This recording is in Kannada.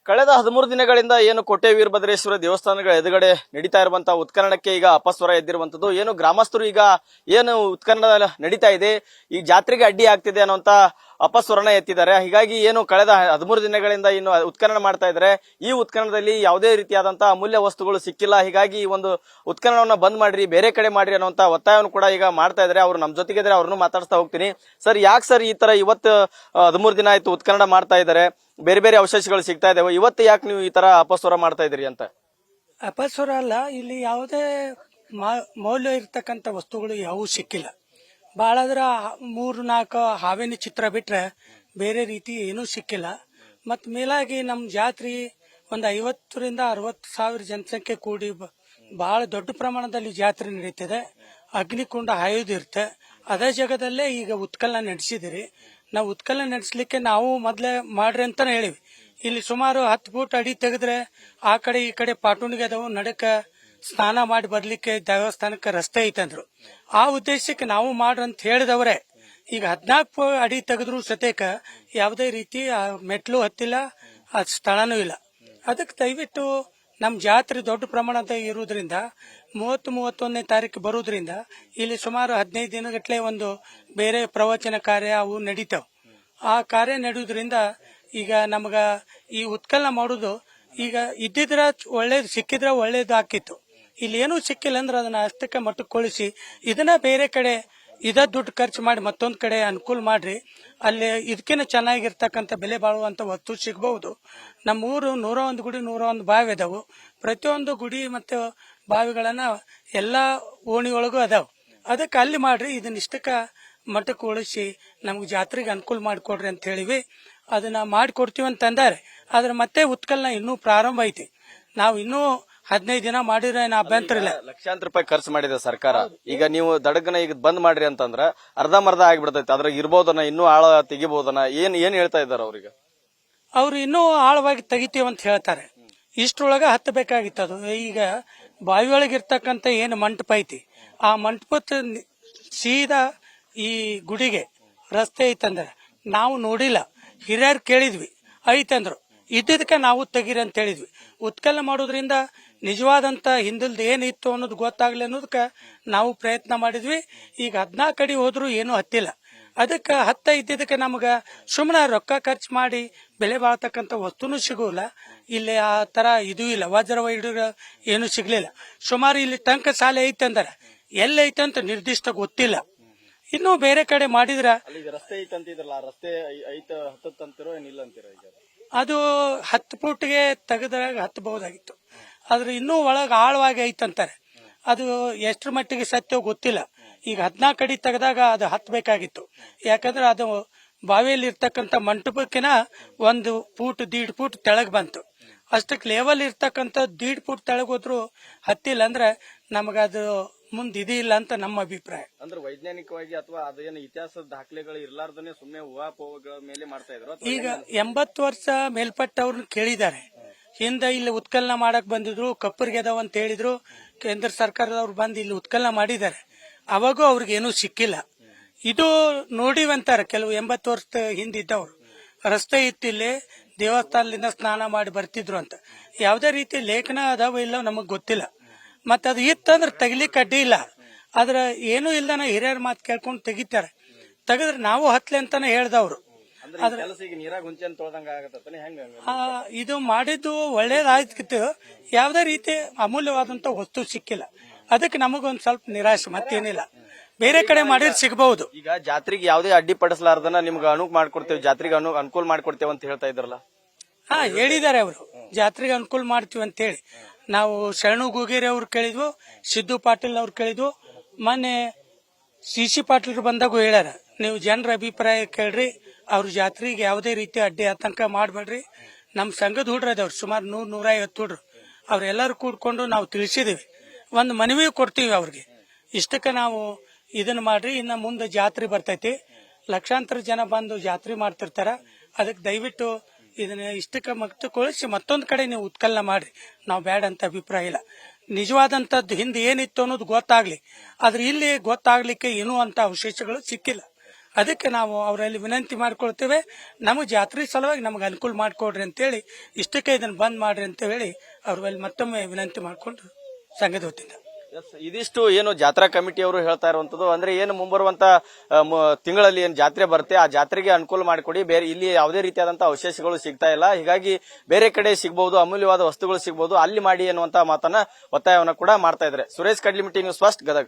ಕಳೆದ 13 ದಿನಗಳಿಂದ ಏನು ಕೋಟೆ ವೀರಭದ್ರೇಶ್ವರ ದೇವಸ್ಥಾನಗಳ ಎದುರುಗಡೆ ನಡೀತಾ ಇರುವಂತಹ ಉತ್ಖನನಕ್ಕೆ ಈಗ ಅಪಸ್ವರ ಎದ್ದಿರುವಂತದ್ದು. ಏನು ಗ್ರಾಮಸ್ಥರು ಈಗ ಏನು ಉತ್ಖನನ ನಡೀತಾ ಇದೆ ಈ ಜಾತ್ರೆಗೆ ಅಡ್ಡಿ ಆಗ್ತಿದೆ ಅನ್ನುವಂತ ಅಪಸ್ವರನ ಎತ್ತಿದ್ದಾರೆ. ಹೀಗಾಗಿ ಏನು ಕಳೆದ 13 ದಿನಗಳಿಂದ ಇನ್ನು ಉತ್ಖನನ ಮಾಡ್ತಾ ಇದ್ದಾರೆ. ಈ ಉತ್ಖನನದಲ್ಲಿ ಯಾವುದೇ ರೀತಿಯಾದಂತಹ ಅಮೂಲ್ಯ ವಸ್ತುಗಳು ಸಿಕ್ಕಿಲ್ಲ. ಹೀಗಾಗಿ ಈ ಒಂದು ಉತ್ಖನನವನ್ನ ಬಂದ್ ಮಾಡ್ರಿ, ಬೇರೆ ಕಡೆ ಮಾಡ್ರಿ ಅನ್ನುವಂತ ಒತ್ತಾಯವನ್ನು ಕೂಡ ಈಗ ಮಾಡ್ತಾ ಇದ್ದಾರೆ. ಅವ್ರು ನಮ್ ಜೊತೆಗೆ ಇದ್ರೆ ಅವ್ರನ್ನು ಮಾತಾಡ್ತಾ ಹೋಗ್ತೀನಿ. ಸರ್, ಯಾಕೆ ಸರ್ ಈ ತರ ಇವತ್ತು 13 ದಿನ ಆಯ್ತು ಉತ್ಖನನ ಮಾಡ್ತಾ ಇದ್ದಾರೆ, ಬೇರೆ ಬೇರೆ ಅವಶೇಷಗಳು ಸಿಗ್ತಾ ಇದಾವೆ, ಇವತ್ತು ಯಾಕೆ ನೀವು ಈ ತರ ಅಪಸ್ವರ ಮಾಡ್ತಾ ಇದ್ರಿ ಅಂತ? ಅಪಸ್ವರ ಅಲ್ಲ, ಇಲ್ಲಿ ಯಾವುದೇ ಮೌಲ್ಯ ಇರ್ತಕ್ಕಂಥ ವಸ್ತುಗಳು ಯಾವೂ ಸಿಕ್ಕಿಲ್ಲ. ಬಹಳಾದ್ರ 3-4 ಹಾವಿನ ಚಿತ್ರ ಬಿಟ್ರೆ ಬೇರೆ ರೀತಿ ಏನೂ ಸಿಕ್ಕಿಲ್ಲ. ಮತ್ ಮೇಲಾಗಿ ನಮ್ ಜಾತ್ರೆ ಒಂದು 50ರಿಂದ 60 ಸಾವಿರ ಜನಸಂಖ್ಯೆ ಕೂಡಿ ಬಹಳ ದೊಡ್ಡ ಪ್ರಮಾಣದಲ್ಲಿ ಜಾತ್ರೆ ನಡೀತಿದೆ. ಅಗ್ನಿಕುಂಡ ಹಾಯೋದಿರುತ್ತೆ. ಅದೇ ಜಾಗದಲ್ಲೇ ಈಗ ಉತ್ಕಲನ ನಡೆಸಿದಿರಿ. ನಾವು ಉತ್ಕಲನ ನಡೆಸಲಿಕ್ಕೆ ನಾವು ಮೊದ್ಲೇ ಮಾಡ್ರಿ ಅಂತಾನೆ ಹೇಳಿವಿ. ಇಲ್ಲಿ ಸುಮಾರು 10 ಫೂಟ್ ಅಡಿ ತೆಗೆದ್ರೆ ಆ ಕಡೆ ಈ ಕಡೆ ಪಾಟುಣಿಗೆ ಅದಾವು, ನಡಕ ಸ್ನಾನ ಮಾಡಿ ಬರ್ಲಿಕ್ಕೆ ದೇವಸ್ಥಾನಕ್ಕೆ ರಸ್ತೆ ಐತಂದ್ರು. ಆ ಉದ್ದೇಶಕ್ಕೆ ನಾವು ಮಾಡ್ರಿ ಅಂತ ಹೇಳಿದವ್ರೆ. ಈಗ 14 ಅಡಿ ತೆಗೆದ್ರು ಸತೇಕ ಯಾವುದೇ ರೀತಿ ಮೆಟ್ಲು ಹತ್ತಿಲ್ಲ, ಆ ಸ್ಥಳನೂ ಇಲ್ಲ. ಅದಕ್ಕೆ ದಯವಿಟ್ಟು ನಮ್ ಜಾತ್ರೆ ದೊಡ್ಡ ಪ್ರಮಾಣದ ಇರುವುದರಿಂದ 30-31ನೇ ತಾರೀಕು ಬರುವುದರಿಂದ ಇಲ್ಲಿ ಸುಮಾರು 15 ದಿನಗಟ್ಲೆ ಒಂದು ಬೇರೆ ಪ್ರವಚನ ಕಾರ್ಯ ಅವು ನಡೀತಾವ. ಆ ಕಾರ್ಯ ನಡೆಯುವುದರಿಂದ ಈಗ ನಮಗ ಈ ಉತ್ಕಲನ ಮಾಡುದು ಈಗ ಇದ್ದಿದ್ರ ಒಳ್ಳೇದು, ಸಿಕ್ಕಿದ್ರ ಒಳ್ಳೇದು ಆಕಿತ್ತು. ಇಲ್ಲಿ ಏನೂ ಸಿಕ್ಕಿಲ್ಲ ಅಂದ್ರೆ ಅದನ್ನ ಅಷ್ಟಕ್ಕೆ ಮಟ್ಟಕ್ಕೊಳಿಸಿ ಇದನ್ನ ಬೇರೆ ಕಡೆ ದುಡ್ಡು ಖರ್ಚು ಮಾಡಿ ಮತ್ತೊಂದ್ ಕಡೆ ಅನುಕೂಲ ಮಾಡ್ರಿ. ಅಲ್ಲಿ ಇದಕ್ಕಿಂತ ಚೆನ್ನಾಗಿರ್ತಕ್ಕಂಥ ಬೆಲೆ ಬಾಳುವಂತ ವಸ್ತು ಸಿಗಬಹುದು. ನಮ್ಮ ಊರು 101 ಗುಡಿ 101 ಬಾವಿ ಅದಾವು. ಪ್ರತಿಯೊಂದು ಗುಡಿ ಮತ್ತು ಬಾವಿಗಳನ್ನ ಎಲ್ಲಾ ಓಣಿಯೊಳಗೂ ಅದಾವ. ಅದಕ್ಕೆ ಅಲ್ಲಿ ಮಾಡ್ರಿ, ಇದನ್ನ ಇಷ್ಟಕ್ಕ ಮಠಕ್ಕೆ ಉಳಿಸಿ ನಮ್ಗೆ ಜಾತ್ರೆಗೆ ಅನುಕೂಲ ಮಾಡಿಕೊಡ್ರಿ ಅಂತ ಹೇಳಿವಿ. ಅದನ್ನ ಮಾಡಿಕೊಡ್ತೀವಿ ಅಂತ ಅಂದಾರೆ. ಆದ್ರೆ ಮತ್ತೆ ಉತ್ಕಲನ ಇನ್ನೂ ಪ್ರಾರಂಭ ಐತಿ. ನಾವು ಇನ್ನೂ 15 ದಿನ ಮಾಡಿದ್ರೆ ಅಭ್ಯಂತರ ಇಲ್ಲ. ಲಕ್ಷಾಂತರ ರೂಪಾಯಿ ಖರ್ಚು ಮಾಡಿದೆ ಸರ್ಕಾರ. ಈಗ ನೀವು ದಡಗನ ಈಗ ಬಂದ್ ಮಾಡ್ರಿ ಅಂತಂದ್ರ ಅರ್ಧಂಬರ್ಧ ಆಗ್ಬಿಡ್ತೈತಿ. ಅದ್ರಾಗ ಇರ್ಬೋದನ, ಇನ್ನೂ ಆಳ ತೆಗಿಬಹುದನ, ಏನ್ ಹೇಳ್ತಾ ಇದಾರೆ ಅವ್ರಿಗೆ? ಅವ್ರು ಇನ್ನೂ ಆಳವಾಗಿ ತೆಗಿತೀವಿ ಅಂತ ಹೇಳ್ತಾರೆ. ಇಷ್ಟರೊಳಗ ಹತ್ತಬೇಕಾಗಿತ್ತು. ಅದು ಈಗ ಬಾವಿಯೊಳಗೆ ಇರ್ತಕ್ಕಂಥ ಏನು ಮಂಟಪ ಐತಿ, ಆ ಮಂಟಪದ ಸೀದಾ ಈ ಗುಡಿಗೆ ರಸ್ತೆ ಐತಂದ್ರೆ ನಾವು ನೋಡಿಲ್ಲ. ಹಿರಿಯರು ಕೇಳಿದ್ವಿ, ಐತಂದ್ರು. ಇದ್ದದಕ್ಕೆ ನಾವು ತೆಗೀರಿ ಅಂತ ಹೇಳಿದ್ವಿ. ಉತ್ಕಲನ ಮಾಡೋದ್ರಿಂದ ನಿಜವಾದಂತ ಹಿಂದಿಲ್ದ ಏನಿತ್ತು ಅನ್ನೋದು ಗೊತ್ತಾಗ್ಲಿ ಅನ್ನೋದಕ್ಕೆ ನಾವು ಪ್ರಯತ್ನ ಮಾಡಿದ್ವಿ. ಈಗ 14 ಅಡಿ ಹೋದ್ರು ಏನೂ ಹತ್ತಿಲ್ಲ. ಅದಕ್ಕೆ ಇದ್ದಿದ್ದಕ್ಕೆ ನಮಗ ಸುಮ್ಮನೆ ರೊಕ್ಕ ಖರ್ಚು ಮಾಡಿ ಬೆಲೆ ಬಾಳ್ತಕ್ಕಂಥ ವಸ್ತುನೂ ಸಿಗೋಲ್ಲ. ಇಲ್ಲಿ ಆ ತರ ಇದೂ ಇಲ್ಲ, ವಜ್ರ ವೈಡೂರ ಏನು ಸಿಗ್ಲಿಲ್ಲ. ಸುಮಾರು ಇಲ್ಲಿ ಟಂಕ ಶಾಲೆ ಐತಂದ್ರೆ ಎಲ್ಲಿ ಐತಂತ ನಿರ್ದಿಷ್ಟ ಗೊತ್ತಿಲ್ಲ. ಇನ್ನು ಬೇರೆ ಕಡೆ ಮಾಡಿದ್ರ ರಸ್ತೆ ಐತಂತಿದ್ರಲ್ಲ, ರಸ್ತೆ ಹತ್ತಂತಿರೋ ಏನಿಲ್ಲ ಅಂತೀರ? ಈಗ ಅದು 10 ಫೂಟ್ಗೆ ತೆಗೆದಾಗ ಹತ್ತಬಹುದಾಗಿತ್ತು. ಆದ್ರೆ ಇನ್ನೂ ಒಳಗ ಆಳವಾಗಿ ಐತಂತಾರೆ. ಅದು ಎಷ್ಟರ ಮಟ್ಟಿಗೆ ಸತ್ಯ ಗೊತ್ತಿಲ್ಲ. ಈಗ 14 ಅಡಿ ತೆಗೆದಾಗ ಅದು ಹತ್ತಬೇಕಾಗಿತ್ತು. ಯಾಕಂದ್ರೆ ಅದು ಬಾವಿಯಲ್ಲಿ ಇರ್ತಕ್ಕಂಥ ಮಂಟಪಕ್ಕಿನ 1 ಫೂಟ್ 1.5 ಫೂಟ್ ತೆಳಗ್ ಬಂತು. ಅಷ್ಟಕ್ಕೆ ಲೆವೆಲ್ ಇರ್ತಕ್ಕಂಥ 1.5 ಫೂಟ್ ತೆಳಗ್ ಹೋದ್ರು ಹತ್ತಿಲ್ಲ ಅಂದ್ರೆ ನಮಗದು ಮುಂದೆ ಇದಿಲ್ಲ ಅಂತ ನಮ್ಮ ಅಭಿಪ್ರಾಯ. ಅಂದ್ರೆ ವೈಜ್ಞಾನಿಕವಾಗಿ ಅಥವಾ ಅದೇನು ಇತಿಹಾಸದ ದಾಖಲೆಗಳು ಇರ್ಲಾರ್ದನೆ ಸುಮ್ಮನೆ ಊಹಾಪೋಹಗಳ ಮೇಲೆ ಮಾಡ್ತಾ ಇದ್ರು. ಈಗ 80 ವರ್ಷ ಮೇಲ್ಪಟ್ಟವ್ರನ್ನ ಕೇಳಿದ್ದಾರೆ. ಹಿಂದೆ ಇಲ್ಲಿ ಉತ್ಕಲನ ಮಾಡಕ್ ಬಂದಿದ್ರು, ಕಪ್ಪರಿಗೆ ಅದಾವ ಅಂತ ಹೇಳಿದ್ರು. ಕೇಂದ್ರ ಸರ್ಕಾರದವ್ರು ಬಂದು ಇಲ್ಲಿ ಉತ್ಕಲನ ಮಾಡಿದ್ದಾರೆ. ಅವಾಗೂ ಅವ್ರಿಗೆ ಏನೂ ಸಿಕ್ಕಿಲ್ಲ. ಇದು ನೋಡಿವಂತಾರೆ ಕೆಲವು 80 ವರ್ಷದ ಹಿಂದಿದ್ದವ್ರು. ರಸ್ತೆ ಇತ್ತಿಲ್ಲಿ, ದೇವಸ್ಥಾನದಿಂದ ಸ್ನಾನ ಮಾಡಿ ಬರ್ತಿದ್ರು ಅಂತ. ಯಾವುದೇ ರೀತಿ ಲೇಖನ ಅದಾವ ಇಲ್ಲ ನಮಗ್ ಗೊತ್ತಿಲ್ಲ. ಮತ್ತ ಅದು ಇತ್ತಂದ್ರೆ ತೆಗಿಲಿಕ್ಕೆ ಅಡ್ಡಿ ಇಲ್ಲ. ಆದ್ರ ಏನೂ ಇಲ್ದನ ಹಿರಿಯರ ಮಾತು ಕೇಳ್ಕೊಂಡು ತೆಗಿತಾರೆ. ತೆಗೆದ್ರೆ ನಾವು ಹತ್ಲೆ ಅಂತಾನೆ ಹೇಳ್ದವ್ರು. ಇದು ಮಾಡಿದ್ದು ಒಳ್ಳೇದಾಯ್ತು. ಯಾವುದೇ ರೀತಿ ಅಮೂಲ್ಯವಾದಂತ ವಸ್ತು ಸಿಕ್ಕಿಲ್ಲ. ಅದಕ್ಕೆ ನಮಗೊಂದ್ ಸ್ವಲ್ಪ ನಿರಾಶೆ, ಮತ್ತೇನಿಲ್ಲ. ಬೇರೆ ಕಡೆ ಮಾಡಿದ್ರೆ ಸಿಗಬಹುದು. ಈಗ ಜಾತ್ರೆಗೆ ಯಾವುದೇ ಅಡ್ಡಿ ಪಡಿಸಲಾರ್ದನ ನಿಮ್ಗೆ ಅನುಕೂಲ ಮಾಡ್ಕೊಡ್ತೇವೆ, ಜಾತ್ರೆಗೆ ಅನುಕೂಲ ಮಾಡ್ಕೊಡ್ತೇವೆ ಅಂತ ಹೇಳ್ತಾ ಇದ್ರಲ್ಲ? ಹೇಳಿದ್ದಾರೆ ಅವರು, ಜಾತ್ರೆಗೆ ಅನುಕೂಲ ಮಾಡ್ತೀವಿ ಅಂತ ಹೇಳಿ. ನಾವು ಶರಣು ಗೂಗೇರಿ ಅವ್ರು ಕೇಳಿದ್ವು, ಸಿದ್ದು ಪಾಟೀಲ್ ಅವ್ರು ಕೇಳಿದ್ವು. ಮೊನ್ನೆ ಸಿ ಪಾಟೀಲ್ ಬಂದಾಗೂ ಹೇಳ್ಯಾರ, ನೀವು ಜನರ ಅಭಿಪ್ರಾಯ ಕೇಳ್ರಿ, ಅವ್ರ ಜಾತ್ರೆಗೆ ಯಾವುದೇ ರೀತಿ ಅಡ್ಡಿ ಆತಂಕ ಮಾಡಬೇಡ್ರಿ. ನಮ್ ಸಂಘದ ಹುಡ್ರದವ್ರು ಸುಮಾರು 100-150 ಹುಡ್ರು, ಅವ್ರೆಲ್ಲರೂ ಕೂಡ್ಕೊಂಡು ನಾವು ತಿಳಿಸಿದೀವಿ. ಒಂದು ಮನವಿ ಕೊಡ್ತೀವಿ ಅವ್ರಿಗೆ, ಇಷ್ಟಕ್ಕೆ ನಾವು ಇದನ್ನ ಮಾಡ್ರಿ. ಇನ್ನ ಮುಂದೆ ಜಾತ್ರೆ ಬರ್ತೈತಿ, ಲಕ್ಷಾಂತರ ಜನ ಬಂದು ಜಾತ್ರೆ ಮಾಡ್ತಿರ್ತಾರ. ಅದಕ್ಕೆ ದಯವಿಟ್ಟು ಇದನ್ನ ಇಷ್ಟಕ್ಕೆ ಮಟ್ಟಕ್ಕೊಳಿಸಿ ಮತ್ತೊಂದು ಕಡೆ ನೀವು ಉತ್ಕಲನ ಮಾಡ್ರಿ. ನಾವು ಬ್ಯಾಡ ಅಂತ ಅಭಿಪ್ರಾಯ ಇಲ್ಲ. ನಿಜವಾದಂತದ್ದು ಹಿಂದೆ ಏನಿತ್ತು ಅನ್ನೋದು ಗೊತ್ತಾಗ್ಲಿ. ಆದ್ರೆ ಇಲ್ಲಿ ಗೊತ್ತಾಗ್ಲಿಕ್ಕೆ ಏನೂ ಅಂತ ಅವಶೇಷಗಳು ಸಿಕ್ಕಿಲ್ಲ. ಅದಕ್ಕೆ ನಾವು ಅವರಲ್ಲಿ ವಿನಂತಿ ಮಾಡ್ಕೊಳ್ತೇವೆ, ನಮಗೆ ಜಾತ್ರೆ ಸಲುವಾಗಿ ನಮಗೆ ಅನುಕೂಲ ಮಾಡಿಕೊಡ್ರಿ ಅಂತೇಳಿ, ಇಷ್ಟಕ್ಕೆ ಇದನ್ನು ಬಂದ್ ಮಾಡ್ರಿ ಅಂತ ಹೇಳಿ ಅವ್ರಲ್ಲಿ ಮತ್ತೊಮ್ಮೆ ವಿನಂತಿ ಮಾಡಿಕೊಂಡು ಸಂಘದ ವತಿಯಿಂದ. ಇದಿಷ್ಟು ಏನು ಜಾತ್ರಾ ಕಮಿಟಿಯವರು ಹೇಳ್ತಾ ಇರುವಂತದ್ದು. ಅಂದ್ರೆ ಏನು ಮುಂಬರುವಂತ ತಿಂಗಳಲ್ಲಿ ಏನ್ ಜಾತ್ರೆ ಬರುತ್ತೆ ಆ ಜಾತ್ರೆಗೆ ಅನುಕೂಲ ಮಾಡಿಕೊಡಿ, ಬೇರೆ ಇಲ್ಲಿ ಯಾವುದೇ ರೀತಿಯಾದಂತಹ ಅವಶೇಷಗಳು ಸಿಗ್ತಾ ಇಲ್ಲ, ಹೀಗಾಗಿ ಬೇರೆ ಕಡೆ ಸಿಗಬಹುದು, ಅಮೂಲ್ಯವಾದ ವಸ್ತುಗಳು ಸಿಗಬಹುದು, ಅಲ್ಲಿ ಮಾಡಿ ಅನ್ನುವಂತ ಮಾತನ್ನ ಒತ್ತಾಯವನ್ನ ಕೂಡ ಮಾಡ್ತಾ ಇದ್ದಾರೆ. Suresh Kadlimitti news first Gadag.